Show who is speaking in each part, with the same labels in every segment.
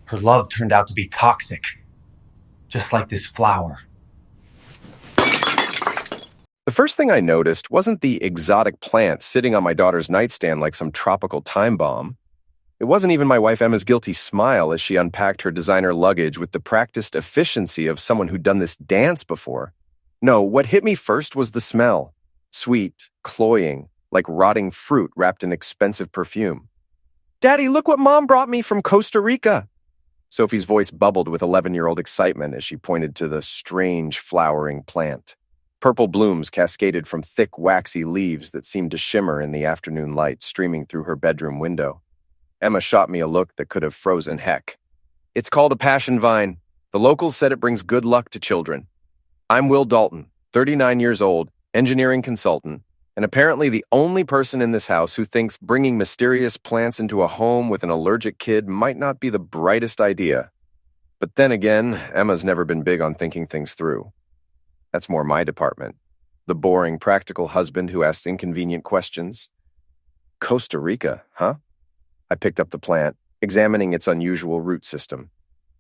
Speaker 1: Her love turned out to be toxic, just like this flower.
Speaker 2: The first thing I noticed wasn't the exotic plant sitting on my daughter's nightstand like some tropical time bomb. It wasn't even my wife Emma's guilty smile as she unpacked her designer luggage with the practiced efficiency of someone who'd done this dance before. No, what hit me first was the smell. Sweet, cloying, like rotting fruit wrapped in expensive perfume. "Daddy, look what Mom brought me from Costa Rica!" Sophie's voice bubbled with 11-year-old excitement as she pointed to the strange flowering plant. Purple blooms cascaded from thick, waxy leaves that seemed to shimmer in the afternoon light streaming through her bedroom window. Emma shot me a look that could have frozen heck. "It's called a passion vine. The locals said it brings good luck to children. I'm Will Dalton, 39 years old, engineering consultant, and apparently the only person in this house who thinks bringing mysterious plants into a home with an allergic kid might not be the brightest idea. But then again, Emma's never been big on thinking things through. That's more my department. The boring, practical husband who asks inconvenient questions. Costa Rica, huh?" I picked up the plant, examining its unusual root system.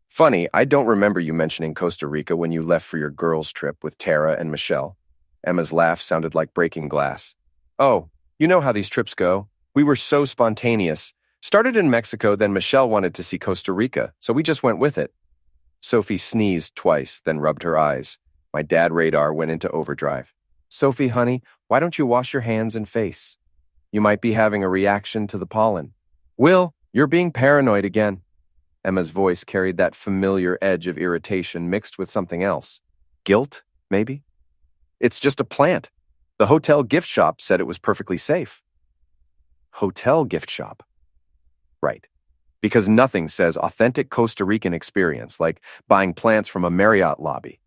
Speaker 2: "Funny, I don't remember you mentioning Costa Rica when you left for your girls' trip with Tara and Michelle." Emma's laugh sounded like breaking glass. "Oh, you know how these trips go. We were so spontaneous. Started in Mexico, then Michelle wanted to see Costa Rica, so we just went with it." Sophie sneezed twice, then rubbed her eyes. My dad radar went into overdrive. "Sophie, honey, why don't you wash your hands and face? You might be having a reaction to the pollen." "Will, you're being paranoid again." Emma's voice carried that familiar edge of irritation mixed with something else. Guilt, maybe? "It's just a plant. The hotel gift shop said it was perfectly safe." Hotel gift shop? Right. Because nothing says authentic Costa Rican experience like buying plants from a Marriott lobby.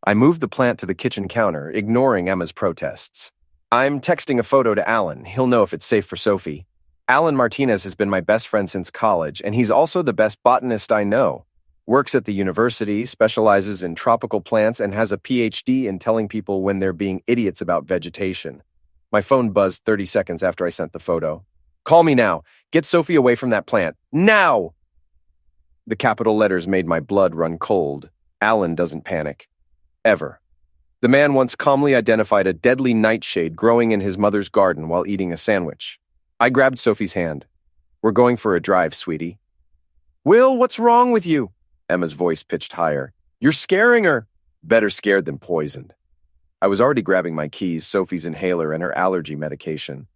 Speaker 2: I moved the plant to the kitchen counter, ignoring Emma's protests. "I'm texting a photo to Alan. He'll know if it's safe for Sophie. Alan Martinez has been my best friend since college, and he's also the best botanist I know. Works at the university, specializes in tropical plants, and has a PhD in telling people when they're being idiots about vegetation." My phone buzzed 30 seconds after I sent the photo. "Call me now. Get Sophie away from that plant. Now!" The capital letters made my blood run cold. Alan doesn't panic. Ever. The man once calmly identified a deadly nightshade growing in his mother's garden while eating a sandwich. I grabbed Sophie's hand. "We're going for a drive, sweetie." "Will, what's wrong with you?" Emma's voice pitched higher. "You're scaring her." Better scared than poisoned. I was already grabbing my keys, Sophie's inhaler, and her allergy medication.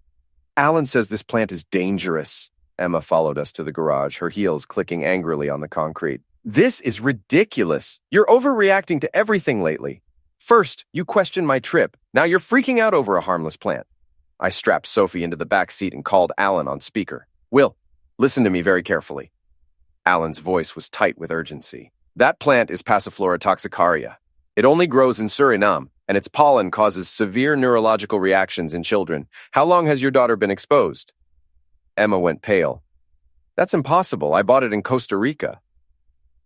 Speaker 2: "Alan says this plant is dangerous." Emma followed us to the garage, her heels clicking angrily on the concrete. "This is ridiculous. You're overreacting to everything lately. First, you questioned my trip. Now you're freaking out over a harmless plant." I strapped Sophie into the back seat and called Alan on speaker. "Will, listen to me very carefully." Alan's voice was tight with urgency. "That plant is Passiflora toxicaria. It only grows in Suriname, and its pollen causes severe neurological reactions in children. How long has your daughter been exposed?" Emma went pale. "That's impossible. I bought it in Costa Rica."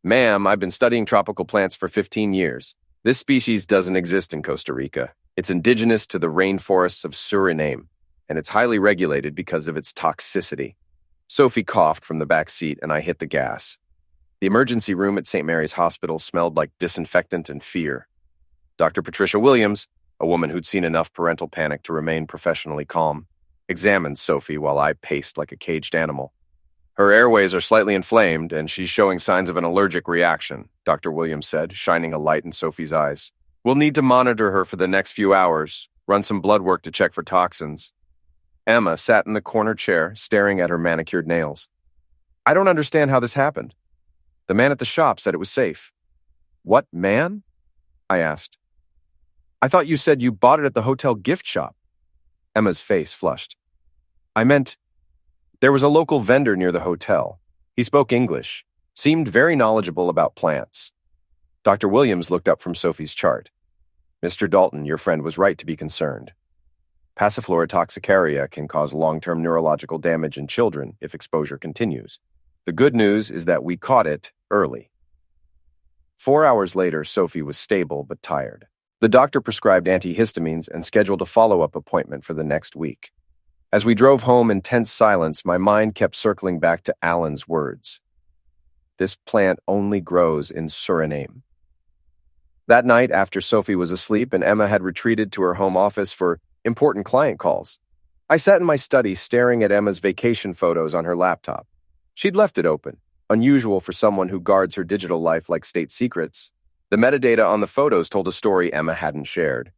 Speaker 2: "Ma'am, I've been studying tropical plants for 15 years. This species doesn't exist in Costa Rica. It's indigenous to the rainforests of Suriname, and it's highly regulated because of its toxicity." Sophie coughed from the back seat, and I hit the gas. The emergency room at St. Mary's Hospital smelled like disinfectant and fear. Dr. Patricia Williams, a woman who'd seen enough parental panic to remain professionally calm, examined Sophie while I paced like a caged animal. "Her airways are slightly inflamed, and she's showing signs of an allergic reaction," Dr. Williams said, shining a light in Sophie's eyes. "We'll need to monitor her for the next few hours, run some blood work to check for toxins." Emma sat in the corner chair, staring at her manicured nails. "I don't understand how this happened. The man at the shop said it was safe." "What man?" I asked. "I thought you said you bought it at the hotel gift shop." Emma's face flushed. "I meant, there was a local vendor near the hotel. He spoke English, seemed very knowledgeable about plants." Dr. Williams looked up from Sophie's chart. "Mr. Dalton, your friend was right to be concerned. Passiflora toxicaria can cause long-term neurological damage in children if exposure continues. The good news is that we caught it early." 4 hours later, Sophie was stable but tired. The doctor prescribed antihistamines and scheduled a follow-up appointment for the next week. As we drove home in tense silence, my mind kept circling back to Alan's words. This plant only grows in Suriname. That night, after Sophie was asleep and Emma had retreated to her home office for important client calls, I sat in my study staring at Emma's vacation photos on her laptop. She'd left it open, unusual for someone who guards her digital life like state secrets. The metadata on the photos told a story Emma hadn't shared.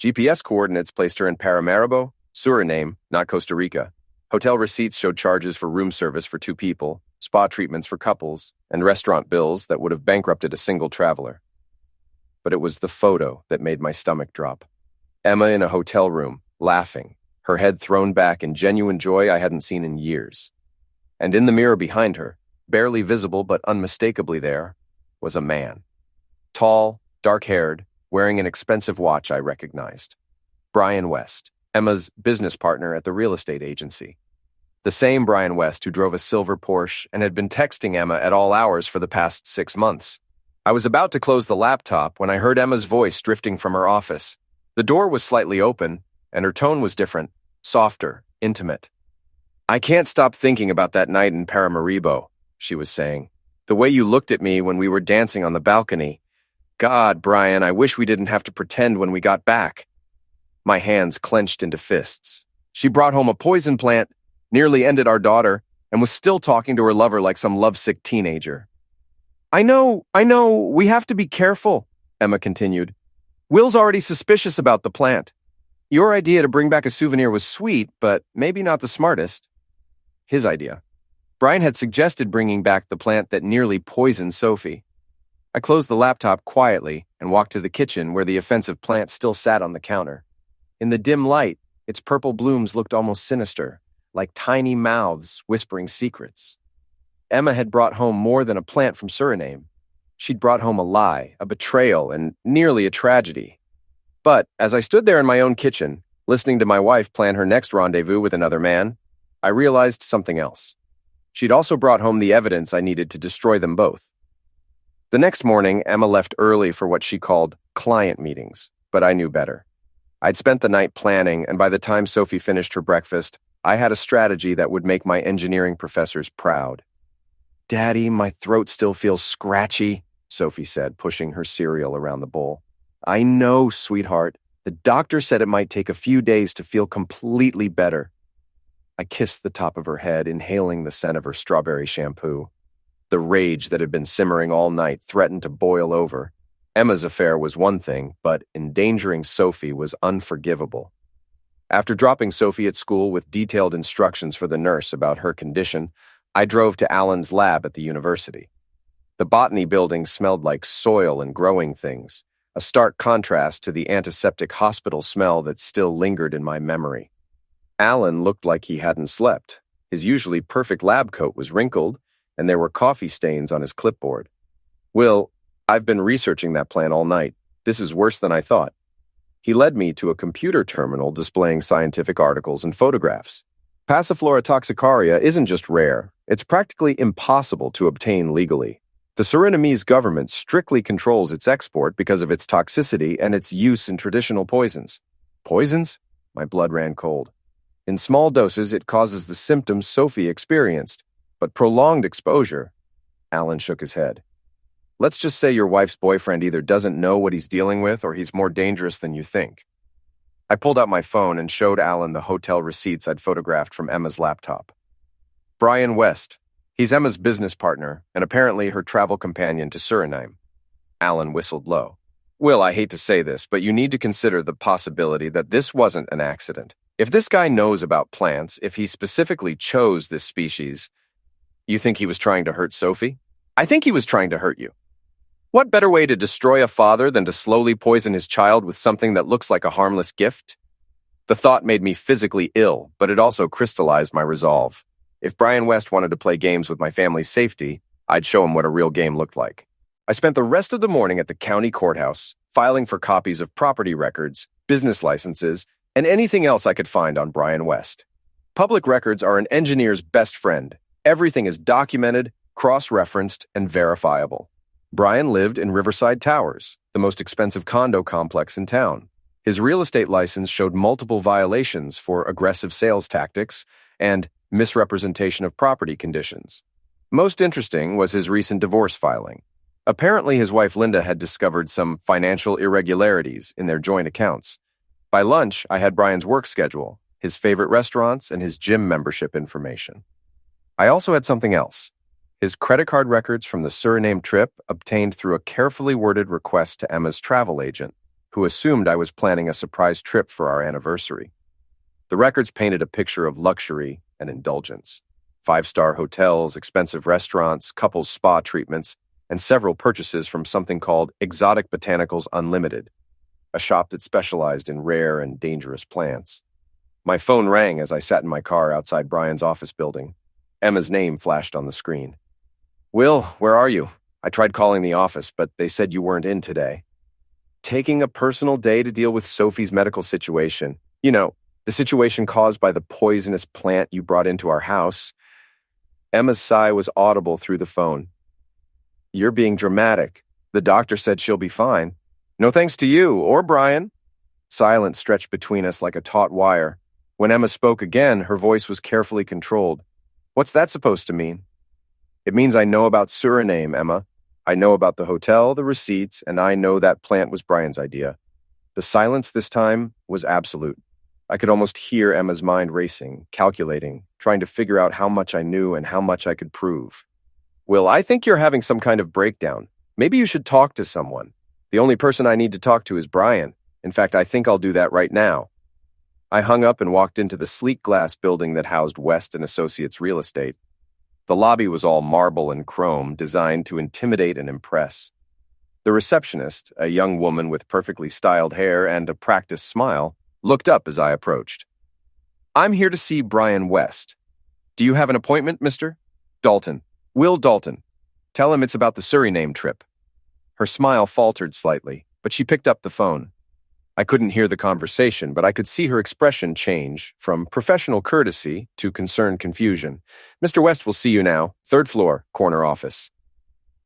Speaker 2: GPS coordinates placed her in Paramaribo, Suriname, not Costa Rica. Hotel receipts showed charges for room service for 2 people, spa treatments for couples, and restaurant bills that would have bankrupted a single traveler. But it was the photo that made my stomach drop. Emma in a hotel room, laughing, her head thrown back in genuine joy I hadn't seen in years. And in the mirror behind her, barely visible but unmistakably there, was a man. Tall, dark-haired, wearing an expensive watch I recognized. Brian West, Emma's business partner at the real estate agency. The same Brian West who drove a silver Porsche and had been texting Emma at all hours for the past 6 months. I was about to close the laptop when I heard Emma's voice drifting from her office. The door was slightly open, and her tone was different, softer, intimate. "I can't stop thinking about that night in Paramaribo," she was saying. "The way you looked at me when we were dancing on the balcony. God, Brian, I wish we didn't have to pretend when we got back." My hands clenched into fists. She brought home a poison plant, nearly ended our daughter, and was still talking to her lover like some lovesick teenager. I know, we have to be careful," Emma continued. "Will's already suspicious about the plant. Your idea to bring back a souvenir was sweet, but maybe not the smartest." His idea. Brian had suggested bringing back the plant that nearly poisoned Sophie. I closed the laptop quietly and walked to the kitchen where the offensive plant still sat on the counter. In the dim light, its purple blooms looked almost sinister, like tiny mouths whispering secrets. Emma had brought home more than a plant from Suriname. She'd brought home a lie, a betrayal, and nearly a tragedy. But as I stood there in my own kitchen, listening to my wife plan her next rendezvous with another man, I realized something else. She'd also brought home the evidence I needed to destroy them both. The next morning, Emma left early for what she called client meetings, but I knew better. I'd spent the night planning, and by the time Sophie finished her breakfast, I had a strategy that would make my engineering professors proud. "Daddy, my throat still feels scratchy," Sophie said, pushing her cereal around the bowl. "I know, sweetheart. The doctor said it might take a few days to feel completely better." I kissed the top of her head, inhaling the scent of her strawberry shampoo. The rage that had been simmering all night threatened to boil over. Emma's affair was one thing, but endangering Sophie was unforgivable. After dropping Sophie at school with detailed instructions for the nurse about her condition, I drove to Alan's lab at the university. The botany building smelled like soil and growing things, a stark contrast to the antiseptic hospital smell that still lingered in my memory. Alan looked like he hadn't slept. His usually perfect lab coat was wrinkled, and there were coffee stains on his clipboard. "Will, I've been researching that plant all night. This is worse than I thought." He led me to a computer terminal displaying scientific articles and photographs. Passiflora toxicaria isn't just rare, it's practically impossible to obtain legally. The Surinamese government strictly controls its export because of its toxicity and its use in traditional poisons. Poisons? My blood ran cold. In small doses, it causes the symptoms Sophie experienced, but prolonged exposure. Alan shook his head. "Let's just say your wife's boyfriend either doesn't know what he's dealing with or he's more dangerous than you think." I pulled out my phone and showed Alan the hotel receipts I'd photographed from Emma's laptop. "Brian West. He's Emma's business partner and apparently her travel companion to Suriname." Alan whistled low. "Will, I hate to say this, but you need to consider the possibility that this wasn't an accident. If this guy knows about plants, if he specifically chose this species, you think he was trying to hurt Sophie? I think he was trying to hurt you. What better way to destroy a father than to slowly poison his child with something that looks like a harmless gift?" The thought made me physically ill, but it also crystallized my resolve. If Brian West wanted to play games with my family's safety, I'd show him what a real game looked like. I spent the rest of the morning at the county courthouse, filing for copies of property records, business licenses, and anything else I could find on Brian West. Public records are an engineer's best friend. Everything is documented, cross-referenced, and verifiable. Brian lived in Riverside Towers, the most expensive condo complex in town. His real estate license showed multiple violations for aggressive sales tactics and misrepresentation of property conditions. Most interesting was his recent divorce filing. Apparently, his wife Linda had discovered some financial irregularities in their joint accounts. By lunch, I had Brian's work schedule, his favorite restaurants, and his gym membership information. I also had something else. His credit card records from the Suriname trip obtained through a carefully worded request to Emma's travel agent, who assumed I was planning a surprise trip for our anniversary. The records painted a picture of luxury and indulgence. 5-star hotels, expensive restaurants, couples spa treatments, and several purchases from something called Exotic Botanicals Unlimited, a shop that specialized in rare and dangerous plants. My phone rang as I sat in my car outside Brian's office building. Emma's name flashed on the screen. "Will, where are you? I tried calling the office, but they said you weren't in today." Taking a personal day to deal with Sophie's medical situation. You know, the situation caused by the poisonous plant you brought into our house. Emma's sigh was audible through the phone. "You're being dramatic. The doctor said she'll be fine. No thanks to you or Brian." Silence stretched between us like a taut wire. When Emma spoke again, her voice was carefully controlled. "What's that supposed to mean?" "It means I know about Suriname, Emma. I know about the hotel, the receipts, and I know that plant was Brian's idea." The silence this time was absolute. I could almost hear Emma's mind racing, calculating, trying to figure out how much I knew and how much I could prove. "Will, I think you're having some kind of breakdown. Maybe you should talk to someone. The only person I need to talk to is Brian. In fact, I think I'll do that right now." I hung up and walked into the sleek glass building that housed West and Associates Real Estate. The lobby was all marble and chrome, designed to intimidate and impress. The receptionist, a young woman with perfectly styled hair and a practiced smile, looked up as I approached. "I'm here to see Brian West. Do you have an appointment, Mr. Dalton? Will Dalton. Tell him it's about the Suriname trip." Her smile faltered slightly, but she picked up the phone. I couldn't hear the conversation, but I could see her expression change from professional courtesy to concerned confusion. "Mr. West will see you now. 3rd floor, corner office."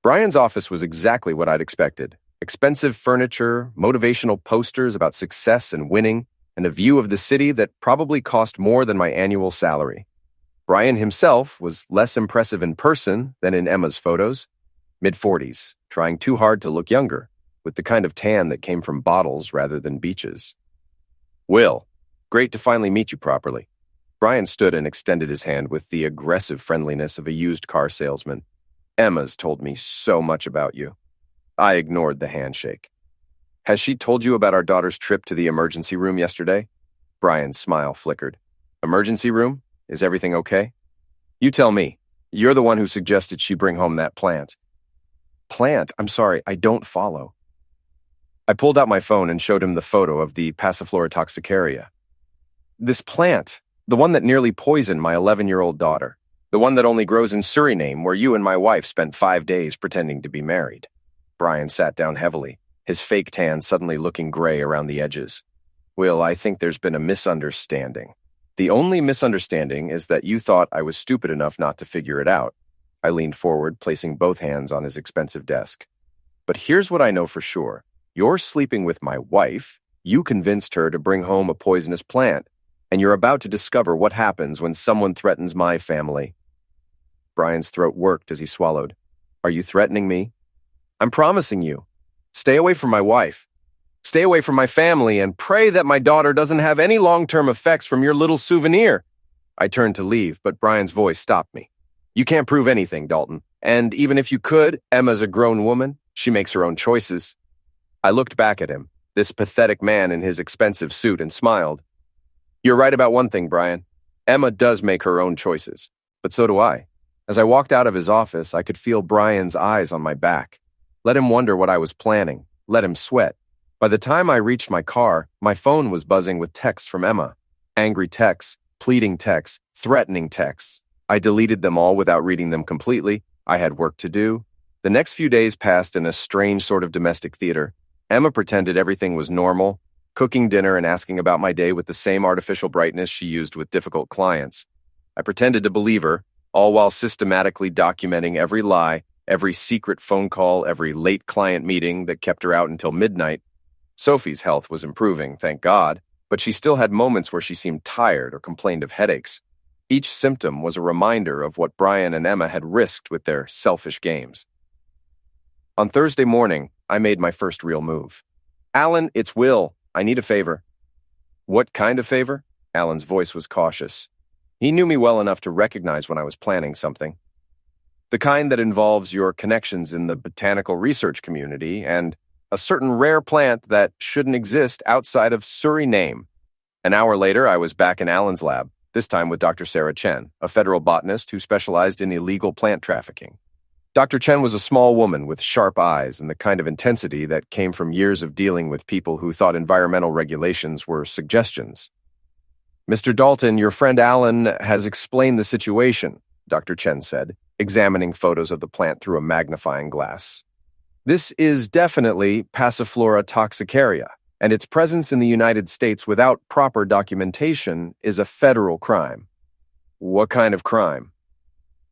Speaker 2: Brian's office was exactly what I'd expected. Expensive furniture, motivational posters about success and winning, and a view of the city that probably cost more than my annual salary. Brian himself was less impressive in person than in Emma's photos. Mid-40s, trying too hard to look younger, with the kind of tan that came from bottles rather than beaches. "Will, great to finally meet you properly." Brian stood and extended his hand with the aggressive friendliness of a used car salesman. "Emma's told me so much about you." I ignored the handshake. "Has she told you about our daughter's trip to the emergency room yesterday?" Brian's smile flickered. "Emergency room? Is everything okay?" "You tell me. You're the one who suggested she bring home that plant." "Plant? I'm sorry, I don't follow." I pulled out my phone and showed him the photo of the Passiflora toxicaria. "This plant, the one that nearly poisoned my 11-year-old daughter. The one that only grows in Suriname, where you and my wife spent 5 days pretending to be married." Brian sat down heavily, his fake tan suddenly looking gray around the edges. "Will, I think there's been a misunderstanding. The only misunderstanding is that you thought I was stupid enough not to figure it out." I leaned forward, placing both hands on his expensive desk. "But here's what I know for sure. You're sleeping with my wife, you convinced her to bring home a poisonous plant, and you're about to discover what happens when someone threatens my family." Brian's throat worked as he swallowed. "Are you threatening me?" "I'm promising you. Stay away from my wife. Stay away from my family and pray that my daughter doesn't have any long-term effects from your little souvenir." I turned to leave, but Brian's voice stopped me. "You can't prove anything, Dalton. And even if you could, Emma's a grown woman. She makes her own choices." I looked back at him, this pathetic man in his expensive suit, and smiled. "You're right about one thing, Brian. Emma does make her own choices, but so do I." As I walked out of his office, I could feel Brian's eyes on my back. Let him wonder what I was planning. Let him sweat. By the time I reached my car, my phone was buzzing with texts from Emma. Angry texts, pleading texts, threatening texts. I deleted them all without reading them completely. I had work to do. The next few days passed in a strange sort of domestic theater. Emma pretended everything was normal, cooking dinner and asking about my day with the same artificial brightness she used with difficult clients. I pretended to believe her, all while systematically documenting every lie, every secret phone call, every late client meeting that kept her out until midnight. Sophie's health was improving, thank God, but she still had moments where she seemed tired or complained of headaches. Each symptom was a reminder of what Brian and Emma had risked with their selfish games. On Thursday morning, I made my first real move. "Alan, it's Will. I need a favor." "What kind of favor?" Alan's voice was cautious. He knew me well enough to recognize when I was planning something. "The kind that involves your connections in the botanical research community and a certain rare plant that shouldn't exist outside of Suriname." An hour later, I was back in Alan's lab, this time with Dr. Sarah Chen, a federal botanist who specialized in illegal plant trafficking. Dr. Chen was a small woman with sharp eyes and the kind of intensity that came from years of dealing with people who thought environmental regulations were suggestions. "Mr. Dalton, your friend Alan has explained the situation," Dr. Chen said, examining photos of the plant through a magnifying glass. "This is definitely Passiflora toxicaria, and its presence in the United States without proper documentation is a federal crime." "What kind of crime?"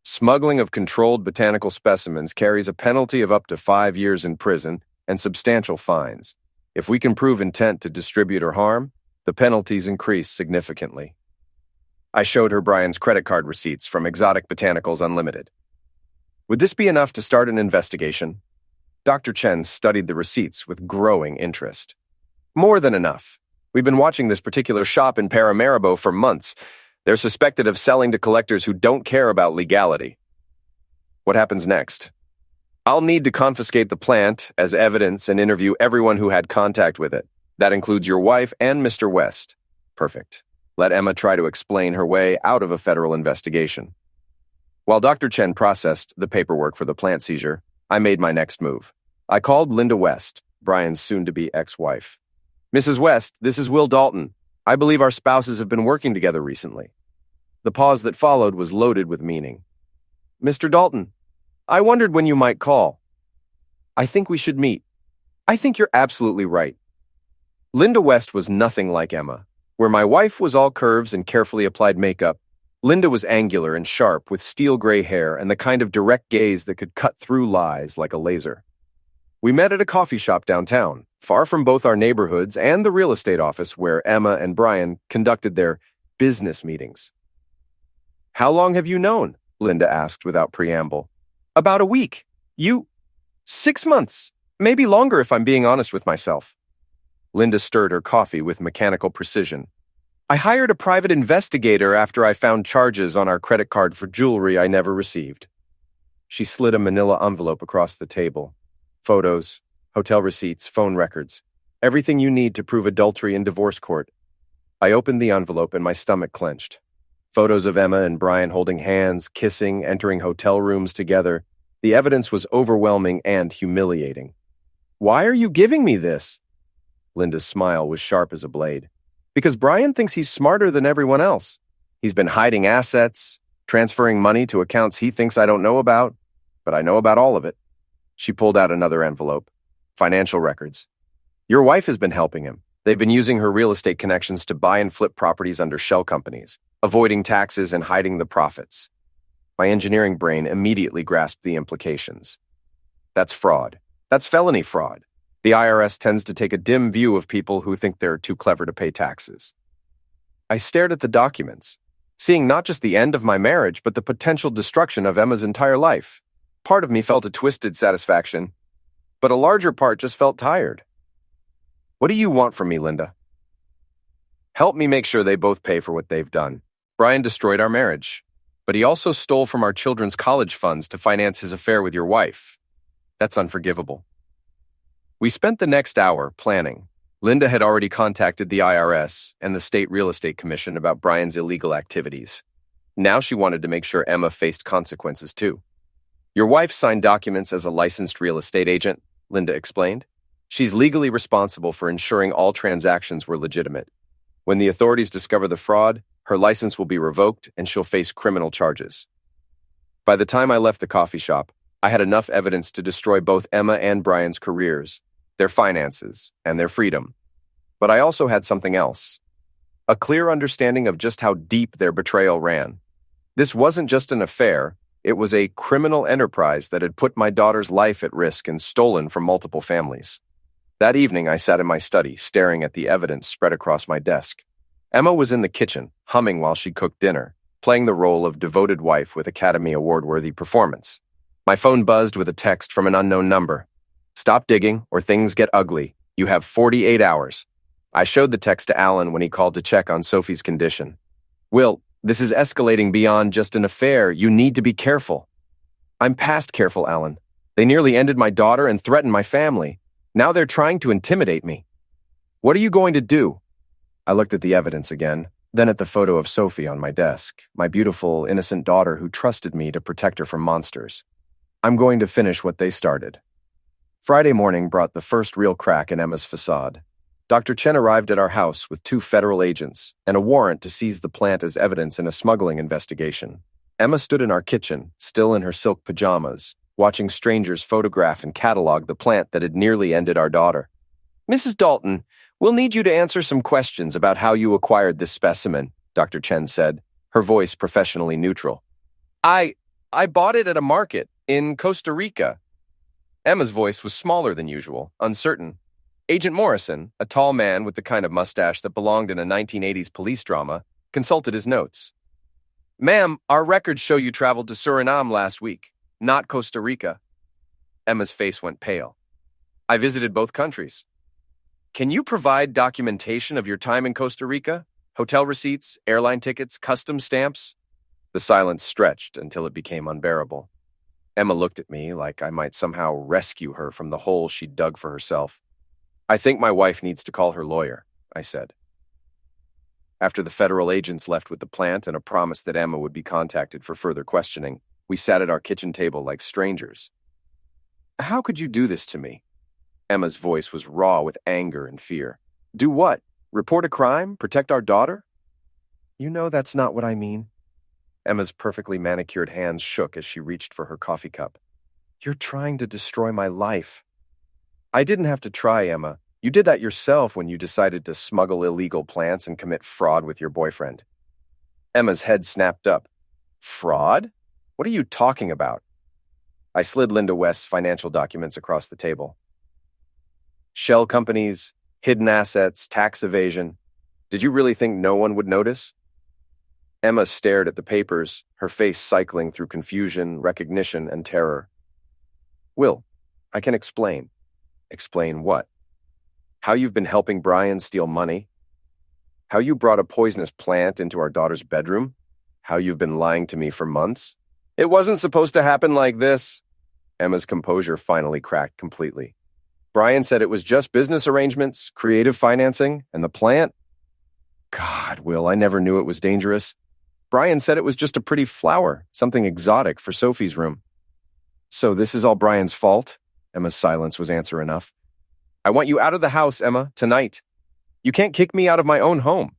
Speaker 2: "Smuggling of controlled botanical specimens carries a penalty of up to 5 years in prison and substantial fines. If we can prove intent to distribute or harm, the penalties increase significantly." I showed her Brian's credit card receipts from Exotic Botanicals Unlimited. "Would this be enough to start an investigation?" Dr. Chen studied the receipts with growing interest. "More than enough. We've been watching this particular shop in Paramaribo for months. They're suspected of selling to collectors who don't care about legality." "What happens next?" "I'll need to confiscate the plant as evidence and interview everyone who had contact with it. That includes your wife and Mr. West." "Perfect. Let Emma try to explain her way out of a federal investigation." While Dr. Chen processed the paperwork for the plant seizure, I made my next move. I called Linda West, Brian's soon-to-be ex-wife. "Mrs. West, this is Will Dalton. I believe our spouses have been working together recently." The pause that followed was loaded with meaning. "Mr. Dalton, I wondered when you might call. I think we should meet." "I think you're absolutely right." Linda West was nothing like Emma. Where my wife was all curves and carefully applied makeup, Linda was angular and sharp with steel gray hair and the kind of direct gaze that could cut through lies like a laser. We met at a coffee shop downtown, far from both our neighborhoods and the real estate office where Emma and Brian conducted their business meetings. "How long have you known?" Linda asked without preamble. "About a week. You? 6 months. Maybe longer if I'm being honest with myself." Linda stirred her coffee with mechanical precision. "I hired a private investigator after I found charges on our credit card for jewelry I never received." She slid a manila envelope across the table. "Photos, hotel receipts, phone records. Everything you need to prove adultery in divorce court." I opened the envelope and my stomach clenched. Photos of Emma and Brian holding hands, kissing, entering hotel rooms together. The evidence was overwhelming and humiliating. "Why are you giving me this?" Linda's smile was sharp as a blade. "Because Brian thinks he's smarter than everyone else. He's been hiding assets, transferring money to accounts he thinks I don't know about, but I know about all of it." She pulled out another envelope. "Financial records. Your wife has been helping him. They've been using her real estate connections to buy and flip properties under shell companies, avoiding taxes and hiding the profits." My engineering brain immediately grasped the implications. That's fraud. That's felony fraud. The IRS tends to take a dim view of people who think they're too clever to pay taxes. I stared at the documents, seeing not just the end of my marriage, but the potential destruction of Emma's entire life. Part of me felt a twisted satisfaction, but a larger part just felt tired. "What do you want from me, Linda?" "Help me make sure they both pay for what they've done. Brian destroyed our marriage, but he also stole from our children's college funds to finance his affair with your wife. That's unforgivable." We spent the next hour planning. Linda had already contacted the IRS and the State Real Estate Commission about Brian's illegal activities. Now she wanted to make sure Emma faced consequences too. "Your wife signed documents as a licensed real estate agent," Linda explained. "She's legally responsible for ensuring all transactions were legitimate. When the authorities discover the fraud, her license will be revoked and she'll face criminal charges." By the time I left the coffee shop, I had enough evidence to destroy both Emma and Brian's careers, their finances, and their freedom. But I also had something else. A clear understanding of just how deep their betrayal ran. This wasn't just an affair, it was a criminal enterprise that had put my daughter's life at risk and stolen from multiple families. That evening, I sat in my study, staring at the evidence spread across my desk. Emma was in the kitchen, humming while she cooked dinner, playing the role of devoted wife with Academy Award-worthy performance. My phone buzzed with a text from an unknown number. "Stop digging, or things get ugly. You have 48 hours." I showed the text to Alan when he called to check on Sophie's condition. "Will, this is escalating beyond just an affair. You need to be careful." "I'm past careful, Alan. They nearly ended my daughter and threatened my family. Now they're trying to intimidate me." "What are you going to do?" I looked at the evidence again, then at the photo of Sophie on my desk, my beautiful, innocent daughter who trusted me to protect her from monsters. "I'm going to finish what they started." Friday morning brought the first real crack in Emma's facade. Dr. Chen arrived at our house with 2 federal agents and a warrant to seize the plant as evidence in a smuggling investigation. Emma stood in our kitchen, still in her silk pajamas, watching strangers photograph and catalog the plant that had nearly ended our daughter. "Mrs. Dalton, we'll need you to answer some questions about how you acquired this specimen," Dr. Chen said, her voice professionally neutral. I bought it at a market in Costa Rica." Emma's voice was smaller than usual, uncertain. Agent Morrison, a tall man with the kind of mustache that belonged in a 1980s police drama, consulted his notes. "Ma'am, our records show you traveled to Suriname last week, not Costa Rica." Emma's face went pale. "I visited both countries." "Can you provide documentation of your time in Costa Rica? Hotel receipts, airline tickets, customs stamps?" The silence stretched until it became unbearable. Emma looked at me like I might somehow rescue her from the hole she'd dug for herself. "I think my wife needs to call her lawyer," I said. After the federal agents left with the plant and a promise that Emma would be contacted for further questioning, we sat at our kitchen table like strangers. "How could you do this to me?" Emma's voice was raw with anger and fear. "Do what? Report a crime? Protect our daughter?" "You know that's not what I mean." Emma's perfectly manicured hands shook as she reached for her coffee cup. "You're trying to destroy my life." "I didn't have to try, Emma. You did that yourself when you decided to smuggle illegal plants and commit fraud with your boyfriend." Emma's head snapped up. "Fraud? What are you talking about?" I slid Linda West's financial documents across the table. "Shell companies, hidden assets, tax evasion. Did you really think no one would notice?" Emma stared at the papers, her face cycling through confusion, recognition, and terror. "Will, I can explain." "Explain what?" "How you've been helping Brian steal money. How you brought a poisonous plant into our daughter's bedroom. How you've been lying to me for months. It wasn't supposed to happen like this." Emma's composure finally cracked completely. "Brian said it was just business arrangements, creative financing, and the plant. God, Will, I never knew it was dangerous. Brian said it was just a pretty flower, something exotic for Sophie's room." "So this is all Brian's fault?" Emma's silence was answer enough. "I want you out of the house, Emma, tonight. You can't kick me out of my own home."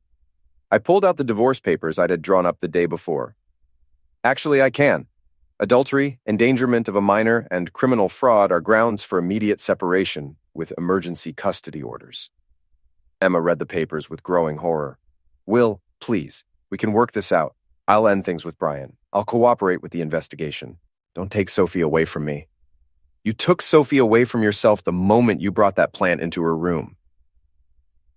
Speaker 2: I pulled out the divorce papers I'd had drawn up the day before. "Actually, I can. Adultery, endangerment of a minor, and criminal fraud are grounds for immediate separation with emergency custody orders." Emma read the papers with growing horror. "Will, please, we can work this out. I'll end things with Brian. I'll cooperate with the investigation. Don't take Sophie away from me." "You took Sophie away from yourself the moment you brought that plant into her room."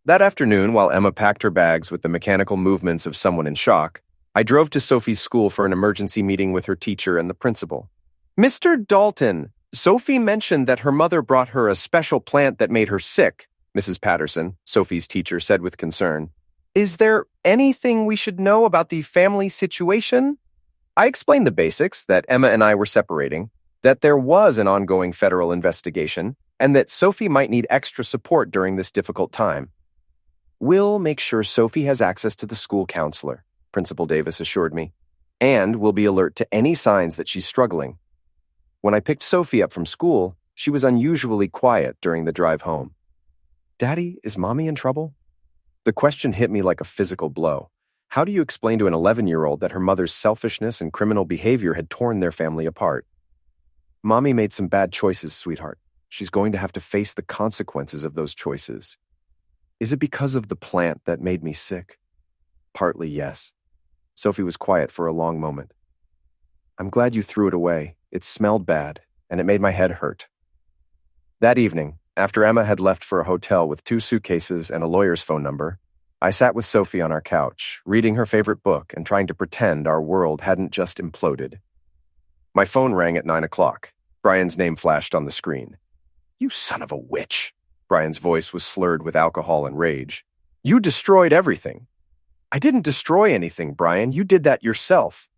Speaker 2: That afternoon, while Emma packed her bags with the mechanical movements of someone in shock, I drove to Sophie's school for an emergency meeting with her teacher and the principal. "Mr. Dalton, Sophie mentioned that her mother brought her a special plant that made her sick," Mrs. Patterson, Sophie's teacher, said with concern. "Is there anything we should know about the family situation?" I explained the basics, that Emma and I were separating, that there was an ongoing federal investigation, and that Sophie might need extra support during this difficult time. "We'll make sure Sophie has access to the school counselor," Principal Davis assured me, "and we'll be alert to any signs that she's struggling." When I picked Sophie up from school, she was unusually quiet during the drive home. "Daddy, is Mommy in trouble?" The question hit me like a physical blow. How do you explain to an 11-year-old that her mother's selfishness and criminal behavior had torn their family apart? "Mommy made some bad choices, sweetheart. She's going to have to face the consequences of those choices." "Is it because of the plant that made me sick?" "Partly, yes." Sophie was quiet for a long moment. "I'm glad you threw it away. It smelled bad, and it made my head hurt." That evening, after Emma had left for a hotel with 2 suitcases and a lawyer's phone number, I sat with Sophie on our couch, reading her favorite book and trying to pretend our world hadn't just imploded. My phone rang at 9 o'clock. Brian's name flashed on the screen. "You son of a witch." Brian's voice was slurred with alcohol and rage. "You destroyed everything." "I didn't destroy anything, Brian. You did that yourself.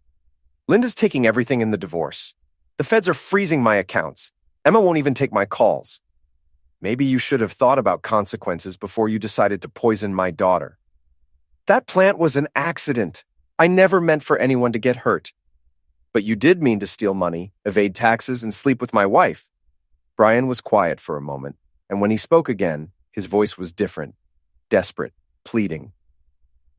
Speaker 2: Linda's taking everything in the divorce. The feds are freezing my accounts. Emma won't even take my calls. Maybe you should have thought about consequences before you decided to poison my daughter. That plant was an accident. I never meant for anyone to get hurt. But you did mean to steal money, evade taxes, and sleep with my wife." Brian was quiet for a moment, and when he spoke again, his voice was different, desperate, pleading.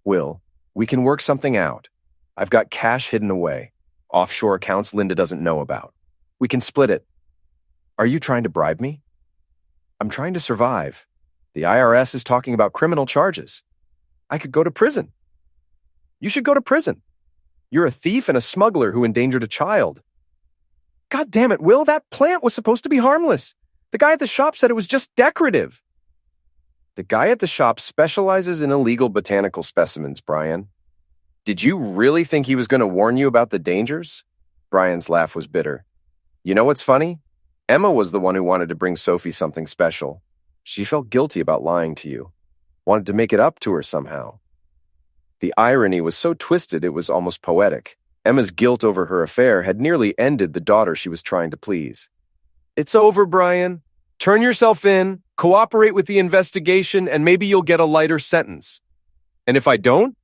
Speaker 2: "Will, we can work something out. I've got cash hidden away, offshore accounts Linda doesn't know about. We can split it. Are you trying to bribe me?" "I'm trying to survive. The IRS is talking about criminal charges. I could go to prison." "You should go to prison. You're a thief and a smuggler who endangered a child." "God damn it, Will, that plant was supposed to be harmless. The guy at the shop said it was just decorative." "The guy at the shop specializes in illegal botanical specimens, Brian. Did you really think he was going to warn you about the dangers?" Brian's laugh was bitter. "You know what's funny? Emma was the one who wanted to bring Sophie something special. She felt guilty about lying to you. Wanted to make it up to her somehow. The irony was so twisted it was almost poetic. Emma's guilt over her affair had nearly ended the daughter she was trying to please. "It's over, Brian. Turn yourself in, cooperate with the investigation, and maybe you'll get a lighter sentence. And if I don't,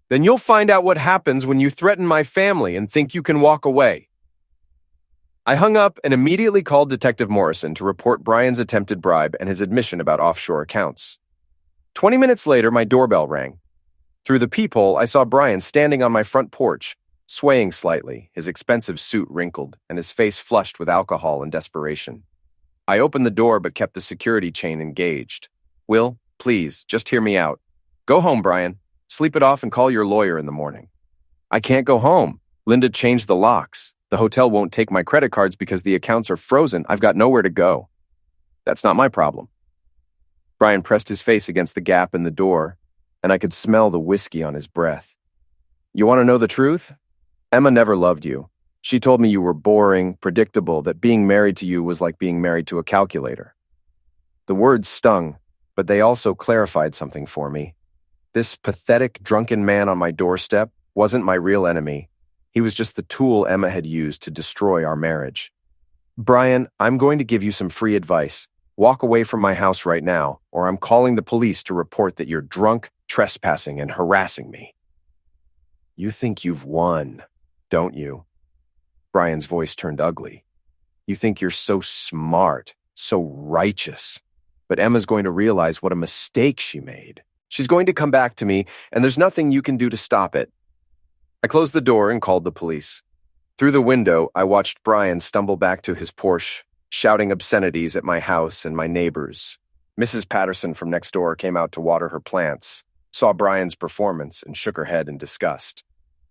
Speaker 2: then you'll find out what happens when you threaten my family and think you can walk away." I hung up and immediately called Detective Morrison to report Brian's attempted bribe and his admission about offshore accounts. 20 minutes later, my doorbell rang. Through the peephole, I saw Brian standing on my front porch, swaying slightly, his expensive suit wrinkled, and his face flushed with alcohol and desperation. I opened the door but kept the security chain engaged. "Will, please, just hear me out. Go home, Brian. Sleep it off and call your lawyer in the morning." "I can't go home. Linda changed the locks. The hotel won't take my credit cards because the accounts are frozen. I've got nowhere to go." "That's not my problem." Brian pressed his face against the gap in the door, and I could smell the whiskey on his breath. "You want to know the truth? Emma never loved you. She told me you were boring, predictable, that being married to you was like being married to a calculator." The words stung, but they also clarified something for me. This pathetic, drunken man on my doorstep wasn't my real enemy. He was just the tool Emma had used to destroy our marriage. "Brian, I'm going to give you some free advice. Walk away from my house right now, or I'm calling the police to report that you're drunk, trespassing, and harassing me." "You think you've won, don't you?" Brian's voice turned ugly. "You think you're so smart, so righteous. But Emma's going to realize what a mistake she made. She's going to come back to me, and there's nothing you can do to stop it." I closed the door and called the police. Through the window, I watched Brian stumble back to his Porsche, shouting obscenities at my house and my neighbors. Mrs. Patterson from next door came out to water her plants, saw Brian's performance, and shook her head in disgust.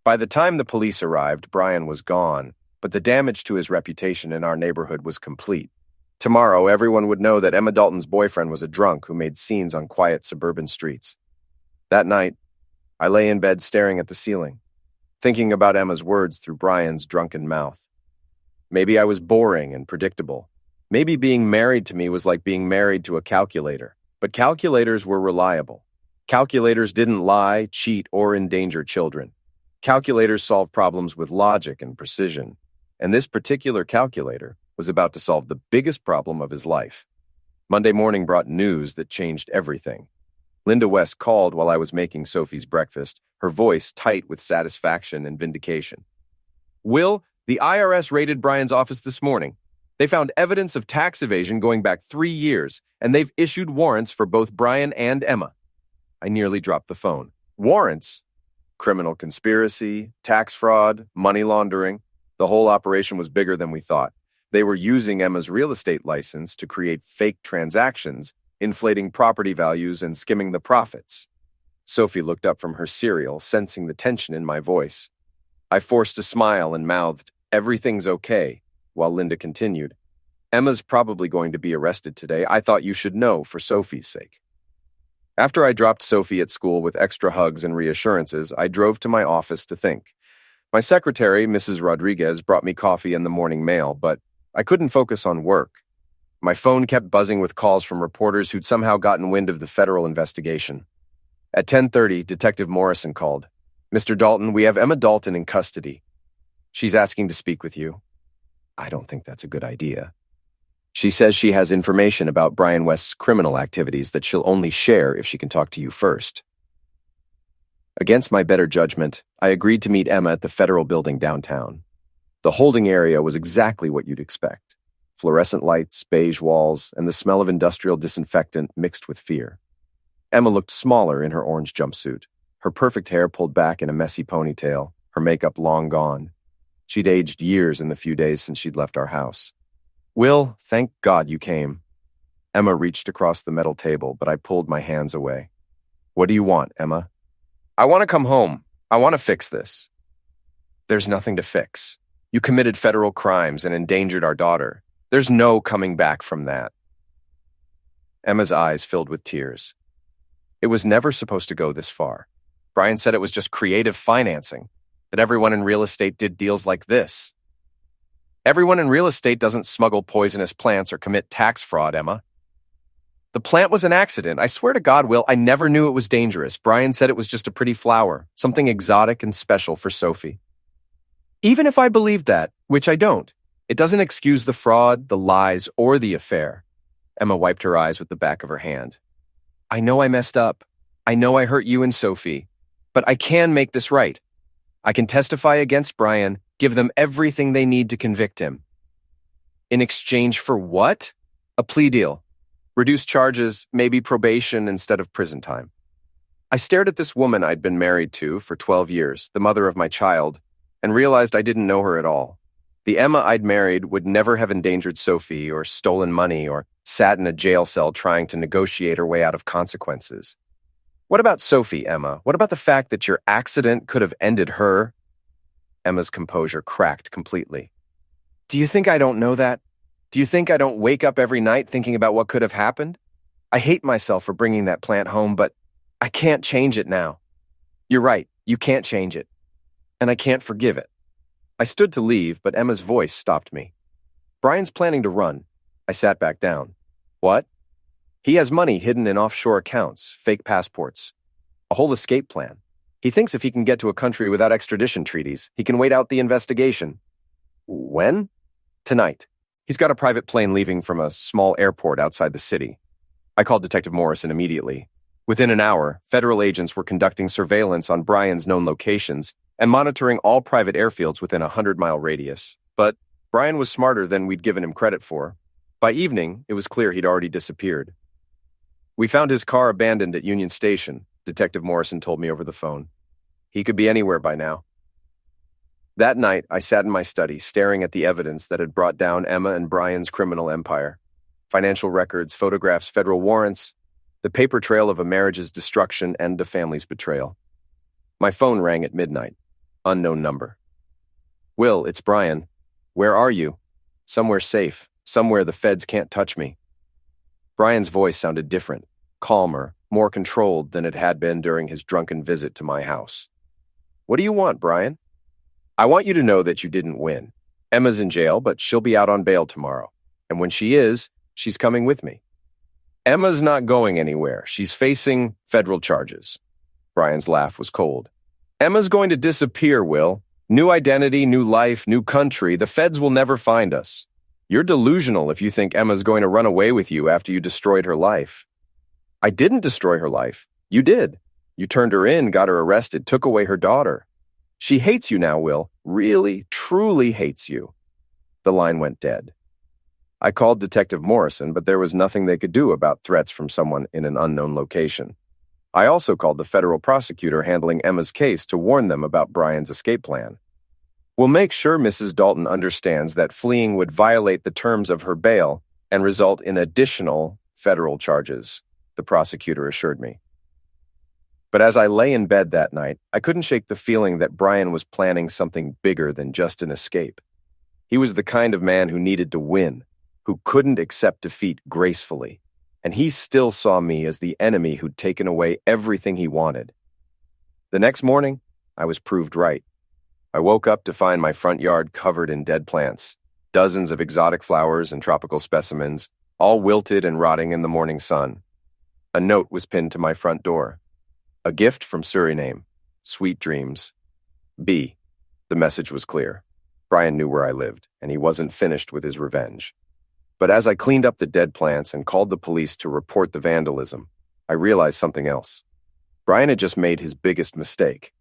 Speaker 2: By the time the police arrived, Brian was gone, but the damage to his reputation in our neighborhood was complete. Tomorrow, everyone would know that Emma Dalton's boyfriend was a drunk who made scenes on quiet suburban streets. That night, I lay in bed staring at the ceiling, thinking about Emma's words through Brian's drunken mouth. Maybe I was boring and predictable. Maybe being married to me was like being married to a calculator. But calculators were reliable. Calculators didn't lie, cheat, or endanger children. Calculators solved problems with logic and precision. And this particular calculator was about to solve the biggest problem of his life. Monday morning brought news that changed everything. Linda West called while I was making Sophie's breakfast, her voice tight with satisfaction and vindication. "Will, the IRS raided Brian's office this morning. They found evidence of tax evasion going back 3 years, and they've issued warrants for both Brian and Emma." I nearly dropped the phone. Warrants? Criminal conspiracy, tax fraud, money laundering. The whole operation was bigger than we thought. They were using Emma's real estate license to create fake transactions, inflating property values and skimming the profits. Sophie looked up from her cereal, sensing the tension in my voice. I forced a smile and mouthed, "Everything's okay," while Linda continued, "Emma's probably going to be arrested today. I thought you should know for Sophie's sake." After I dropped Sophie at school with extra hugs and reassurances, I drove to my office to think. My secretary, Mrs. Rodriguez, brought me coffee and the morning mail, but I couldn't focus on work. My phone kept buzzing with calls from reporters who'd somehow gotten wind of the federal investigation. At 10:30, Detective Morrison called. "Mr. Dalton, we have Emma Dalton in custody. She's asking to speak with you." I don't think that's a good idea. She says she has information about Brian West's criminal activities that she'll only share if she can talk to you first. Against my better judgment, I agreed to meet Emma at the federal building downtown. The holding area was exactly what you'd expect. Fluorescent lights, beige walls, and the smell of industrial disinfectant mixed with fear. Emma looked smaller in her orange jumpsuit, her perfect hair pulled back in a messy ponytail, her makeup long gone. She'd aged years in the few days since she'd left our house. "Will, thank God you came." Emma reached across the metal table, but I pulled my hands away. "What do you want, Emma?" "I want to come home. I want to fix this." "There's nothing to fix. You committed federal crimes and endangered our daughter. There's no coming back from that." Emma's eyes filled with tears. "It was never supposed to go this far. Brian said it was just creative financing, that everyone in real estate did deals like this." "Everyone in real estate doesn't smuggle poisonous plants or commit tax fraud, Emma. The plant was an accident. I swear to God, Will, I never knew it was dangerous. Brian said it was just a pretty flower, something exotic and special for Sophie." "Even if I believed that, which I don't, it doesn't excuse the fraud, the lies, or the affair." Emma wiped her eyes with the back of her hand. "I know I messed up. I know I hurt you and Sophie. But I can make this right. I can testify against Brian, give them everything they need to convict him." "In exchange for what?" "A plea deal. Reduced charges, maybe probation instead of prison time." I stared at this woman I'd been married to for 12 years, the mother of my child, and realized I didn't know her at all. The Emma I'd married would never have endangered Sophie or stolen money or sat in a jail cell trying to negotiate her way out of consequences. "What about Sophie, Emma? What about the fact that your accident could have ended her?" Emma's composure cracked completely. "Do you think I don't know that? Do you think I don't wake up every night thinking about what could have happened? I hate myself for bringing that plant home, but I can't change it now. You're right, you can't change it. And I can't forgive it." I stood to leave, but Emma's voice stopped me. "Brian's planning to run." I sat back down. "What?" "He has money hidden in offshore accounts, fake passports, a whole escape plan. He thinks if he can get to a country without extradition treaties, he can wait out the investigation." "When?" "Tonight. He's got a private plane leaving from a small airport outside the city." I called Detective Morrison immediately. Within an hour, federal agents were conducting surveillance on Brian's known locations and monitoring all private airfields within a 100-mile radius. But Brian was smarter than we'd given him credit for. By evening, it was clear he'd already disappeared. "We found his car abandoned at Union Station," Detective Morrison told me over the phone. "He could be anywhere by now." That night, I sat in my study, staring at the evidence that had brought down Emma and Brian's criminal empire. Financial records, photographs, federal warrants, the paper trail of a marriage's destruction and a family's betrayal. My phone rang at midnight. Unknown number. "Will, it's Brian. Where are you?" "Somewhere safe. Somewhere the feds can't touch me." Brian's voice sounded different, calmer, more controlled than it had been during his drunken visit to my house. "What do you want, Brian?" "I want you to know that you didn't win. Emma's in jail, but she'll be out on bail tomorrow. And when she is, she's coming with me." "Emma's not going anywhere. She's facing federal charges." Brian's laugh was cold. "Emma's going to disappear, Will. New identity, new life, new country. The feds will never find us. You're delusional if you think Emma's going to run away with you after you destroyed her life." "I didn't destroy her life. You did. You turned her in, got her arrested, took away her daughter. She hates you now, Will. Really, truly hates you." The line went dead. I called Detective Morrison, but there was nothing they could do about threats from someone in an unknown location. I also called the federal prosecutor handling Emma's case to warn them about Brian's escape plan. "We'll make sure Mrs. Dalton understands that fleeing would violate the terms of her bail and result in additional federal charges," the prosecutor assured me. But as I lay in bed that night, I couldn't shake the feeling that Brian was planning something bigger than just an escape. He was the kind of man who needed to win, who couldn't accept defeat gracefully. and he still saw me as the enemy who'd taken away everything he wanted. The next morning, I was proved right. I woke up to find my front yard covered in dead plants, dozens of exotic flowers and tropical specimens, all wilted and rotting in the morning sun. A note was pinned to my front door. A gift from Suriname. Sweet dreams. B. The message was clear. Brian knew where I lived, and he wasn't finished with his revenge. But as I cleaned up the dead plants and called the police to report the vandalism, I realized something else. Brian had just made his biggest mistake.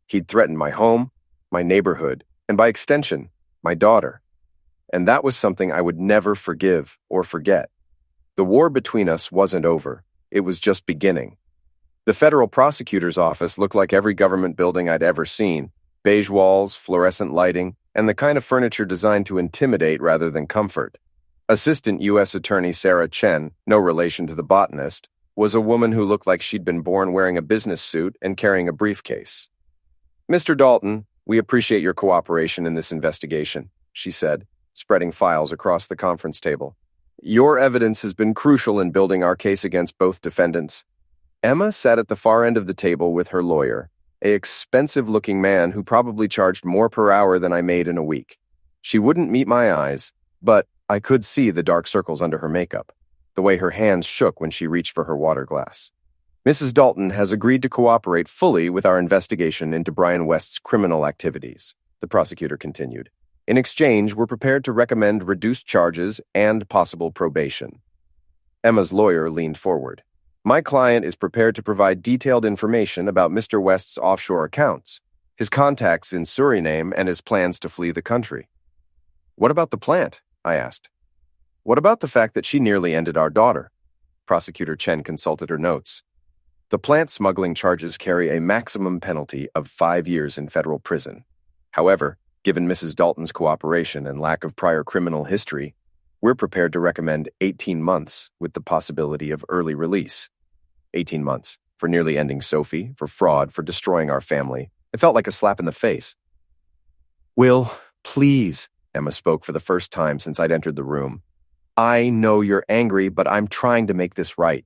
Speaker 2: He'd threatened my home, my neighborhood, and by extension, my daughter. And that was something I would never forgive or forget. The war between us wasn't over. It was just beginning. The federal prosecutor's office looked like every government building I'd ever seen: beige walls, fluorescent lighting, and the kind of furniture designed to intimidate rather than comfort. Assistant U.S. Attorney Sarah Chen, no relation to the botanist, was a woman who looked like she'd been born wearing a business suit and carrying a briefcase. "Mr. Dalton, we appreciate your cooperation in this investigation," she said, spreading files across the conference table. "Your evidence has been crucial in building our case against both defendants." Emma sat at the far end of the table with her lawyer, an expensive-looking man who probably charged more per hour than I made in a week. She wouldn't meet my eyes, but I could see the dark circles under her makeup, the way her hands shook when she reached for her water glass. "Mrs. Dalton has agreed to cooperate fully with our investigation into Brian West's criminal activities," the prosecutor continued. "In exchange, we're prepared to recommend reduced charges and possible probation." Emma's lawyer leaned forward. "My client is prepared to provide detailed information about Mr. West's offshore accounts, his contacts in Suriname, and his plans to flee the country." "What about the plant?" I asked. "What about the fact that she nearly ended our daughter?" Prosecutor Chen consulted her notes. "The plant smuggling charges carry a maximum penalty of 5 years in federal prison. However, given Mrs. Dalton's cooperation and lack of prior criminal history, we're prepared to recommend 18 months with the possibility of early release." 18 months, for nearly ending Sophie, for fraud, for destroying our family. It felt like a slap in the face. "Will, please," Emma spoke for the first time since I'd entered the room. "I know you're angry, but I'm trying to make this right."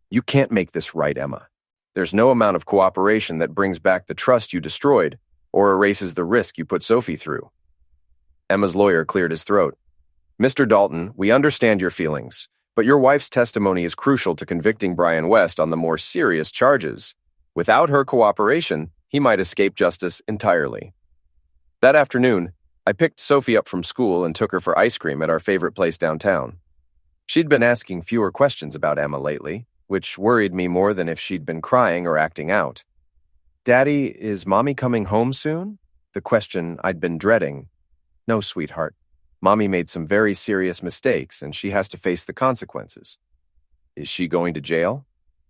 Speaker 2: "You can't make this right, Emma. There's no amount of cooperation that brings back the trust you destroyed or erases the risk you put Sophie through." Emma's lawyer cleared his throat. "Mr. Dalton, we understand your feelings, but your wife's testimony is crucial to convicting Brian West on the more serious charges. Without her cooperation, he might escape justice entirely." That afternoon, I picked Sophie up from school and took her for ice cream at our favorite place downtown. She'd been asking fewer questions about Emma lately, which worried me more than if she'd been crying or acting out. "Daddy, is Mommy coming home soon?" The question I'd been dreading. "No, sweetheart. Mommy made some very serious mistakes, and she has to face the consequences." "Is she going to jail?"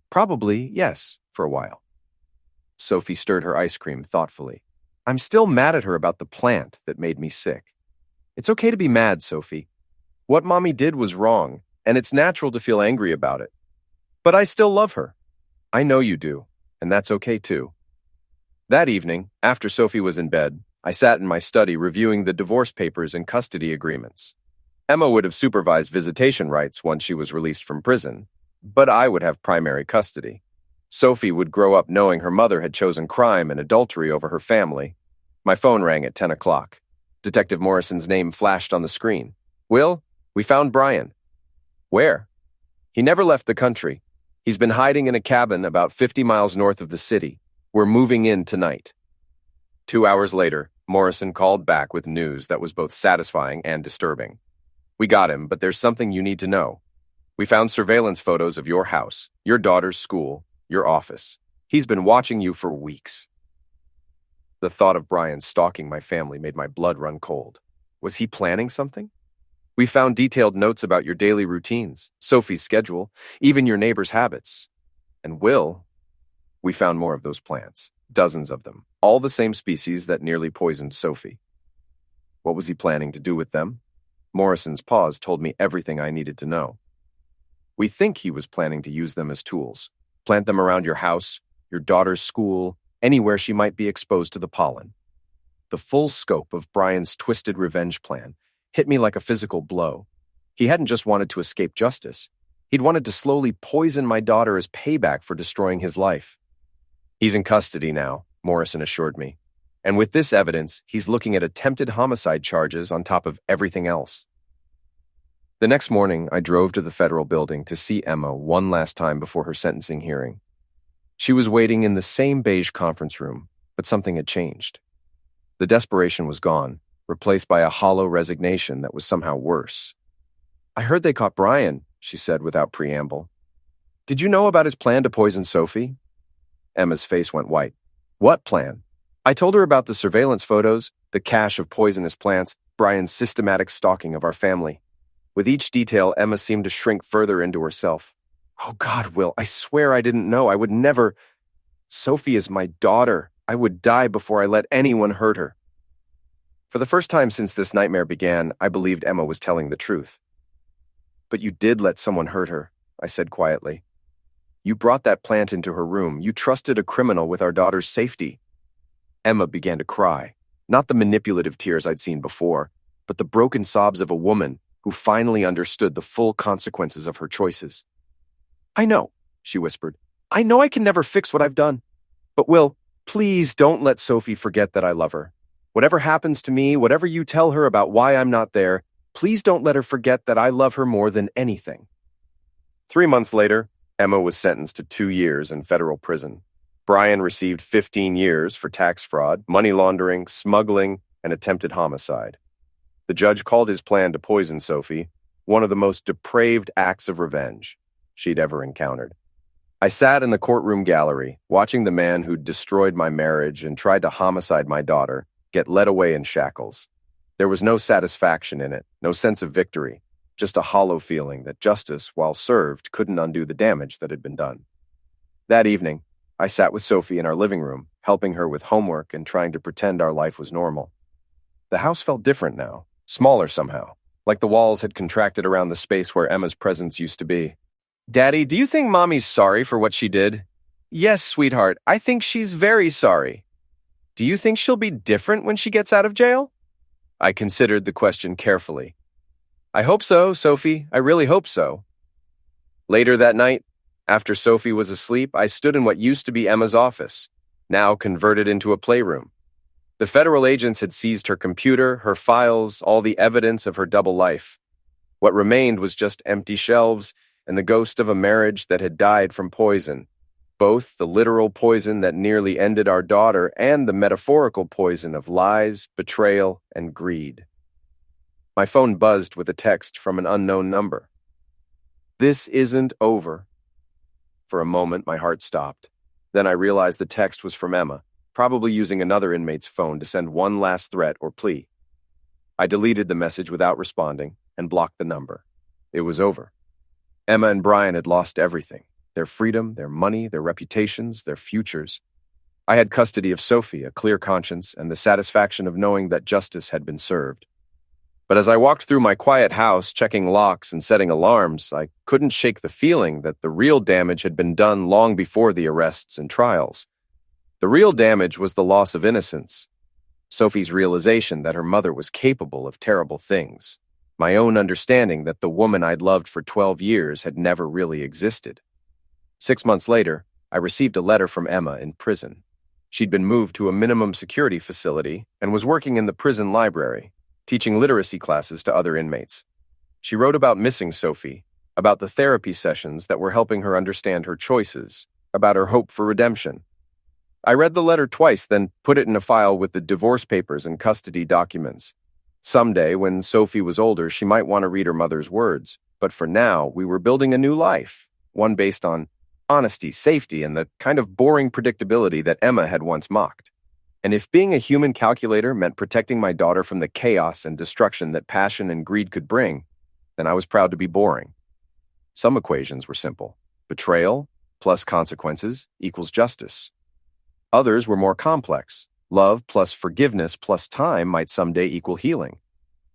Speaker 2: "Probably, yes, for a while." Sophie stirred her ice cream thoughtfully. "I'm still mad at her about the plant that made me sick." "It's okay to be mad, Sophie. What Mommy did was wrong, and it's natural to feel angry about it. But I still love her. I know you do, and that's okay too." That evening, after Sophie was in bed, I sat in my study reviewing the divorce papers and custody agreements. Emma would have supervised visitation rights once she was released from prison, but I would have primary custody. Sophie would grow up knowing her mother had chosen crime and adultery over her family. My phone rang at 10 o'clock. Detective Morrison's name flashed on the screen. "Will, we found Brian." "Where?" "He never left the country. He's been hiding in a cabin about 50 miles north of the city. We're moving in tonight." 2 hours later, Morrison called back with news that was both satisfying and disturbing. "We got him, but there's something you need to know. We found surveillance photos of your house, your daughter's school, your office. He's been watching you for weeks." The thought of Brian stalking my family made my blood run cold. Was he planning something? "We found detailed notes about your daily routines, Sophie's schedule, even your neighbor's habits. And Will, we found more of those plants, dozens of them, all the same species that nearly poisoned Sophie." What was he planning to do with them? Morrison's pause told me everything I needed to know. "We think he was planning to use them as tools. Plant them around your house, your daughter's school, anywhere she might be exposed to the pollen." The full scope of Brian's twisted revenge plan hit me like a physical blow. He hadn't just wanted to escape justice. He'd wanted to slowly poison my daughter as payback for destroying his life. He's in custody now, Morrison assured me. And with this evidence, he's looking at attempted homicide charges on top of everything else. The next morning, I drove to the federal building to see Emma one last time before her sentencing hearing. She was waiting in the same beige conference room, but something had changed. The desperation was gone, replaced by a hollow resignation that was somehow worse. "I heard they caught Brian," she said without preamble. "Did you know about his plan to poison Sophie?" Emma's face went white. "What plan?" I told her about the surveillance photos, the cache of poisonous plants, Brian's systematic stalking of our family. With each detail, Emma seemed to shrink further into herself. "Oh God, Will, I swear I didn't know. I would never. Sophie is my daughter. I would die before I let anyone hurt her." For the first time since this nightmare began, I believed Emma was telling the truth. "But you did let someone hurt her," I said quietly. "You brought that plant into her room. You trusted a criminal with our daughter's safety." Emma began to cry, not the manipulative tears I'd seen before, but the broken sobs of a woman who finally understood the full consequences of her choices. "I know," she whispered. "I know I can never fix what I've done. But Will, please don't let Sophie forget that I love her. Whatever happens to me, whatever you tell her about why I'm not there, please don't let her forget that I love her more than anything." 3 months later, Emma was sentenced to 2 years in federal prison. Brian received 15 years for tax fraud, money laundering, smuggling, and attempted homicide. The judge called his plan to poison Sophie one of the most depraved acts of revenge she'd ever encountered. I sat in the courtroom gallery, watching the man who'd destroyed my marriage and tried to homicide my daughter get led away in shackles. There was no satisfaction in it, no sense of victory, just a hollow feeling that justice, while served, couldn't undo the damage that had been done. That evening, I sat with Sophie in our living room, helping her with homework and trying to pretend our life was normal. The house felt different now, smaller somehow, like the walls had contracted around the space where Emma's presence used to be. "Daddy, do you think Mommy's sorry for what she did?" "Yes, sweetheart, I think she's very sorry." "Do you think she'll be different when she gets out of jail?" I considered the question carefully. "I hope so, Sophie. I really hope so." Later that night, after Sophie was asleep, I stood in what used to be Emma's office, now converted into a playroom. The federal agents had seized her computer, her files, all the evidence of her double life. What remained was just empty shelves and the ghost of a marriage that had died from poison, both the literal poison that nearly ended our daughter and the metaphorical poison of lies, betrayal, and greed. My phone buzzed with a text from an unknown number. "This isn't over." For a moment, my heart stopped. Then I realized the text was from Emma, probably using another inmate's phone to send one last threat or plea. I deleted the message without responding and blocked the number. It was over. Emma and Brian had lost everything: their freedom, their money, their reputations, their futures. I had custody of Sophie, a clear conscience, and the satisfaction of knowing that justice had been served. But as I walked through my quiet house, checking locks and setting alarms, I couldn't shake the feeling that the real damage had been done long before the arrests and trials. The real damage was the loss of innocence. Sophie's realization that her mother was capable of terrible things. My own understanding that the woman I'd loved for 12 years had never really existed. 6 months later, I received a letter from Emma in prison. She'd been moved to a minimum security facility and was working in the prison library, teaching literacy classes to other inmates. She wrote about missing Sophie, about the therapy sessions that were helping her understand her choices, about her hope for redemption. I read the letter twice, then put it in a file with the divorce papers and custody documents. Someday, when Sophie was older, she might want to read her mother's words, but for now, we were building a new life, one based on honesty, safety, and the kind of boring predictability that Emma had once mocked. And if being a human calculator meant protecting my daughter from the chaos and destruction that passion and greed could bring, then I was proud to be boring. Some equations were simple. Betrayal plus consequences equals justice. Others were more complex. Love plus forgiveness plus time might someday equal healing.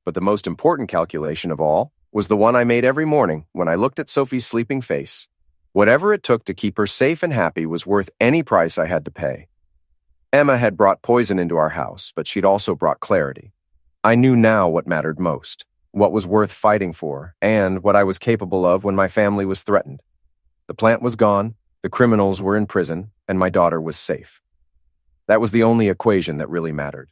Speaker 2: But the most important calculation of all was the one I made every morning when I looked at Sophie's sleeping face. Whatever it took to keep her safe and happy was worth any price I had to pay. Emma had brought poison into our house, but she'd also brought clarity. I knew now what mattered most: what was worth fighting for, and what I was capable of when my family was threatened. The plant was gone, the criminals were in prison, and my daughter was safe. That was the only equation that really mattered.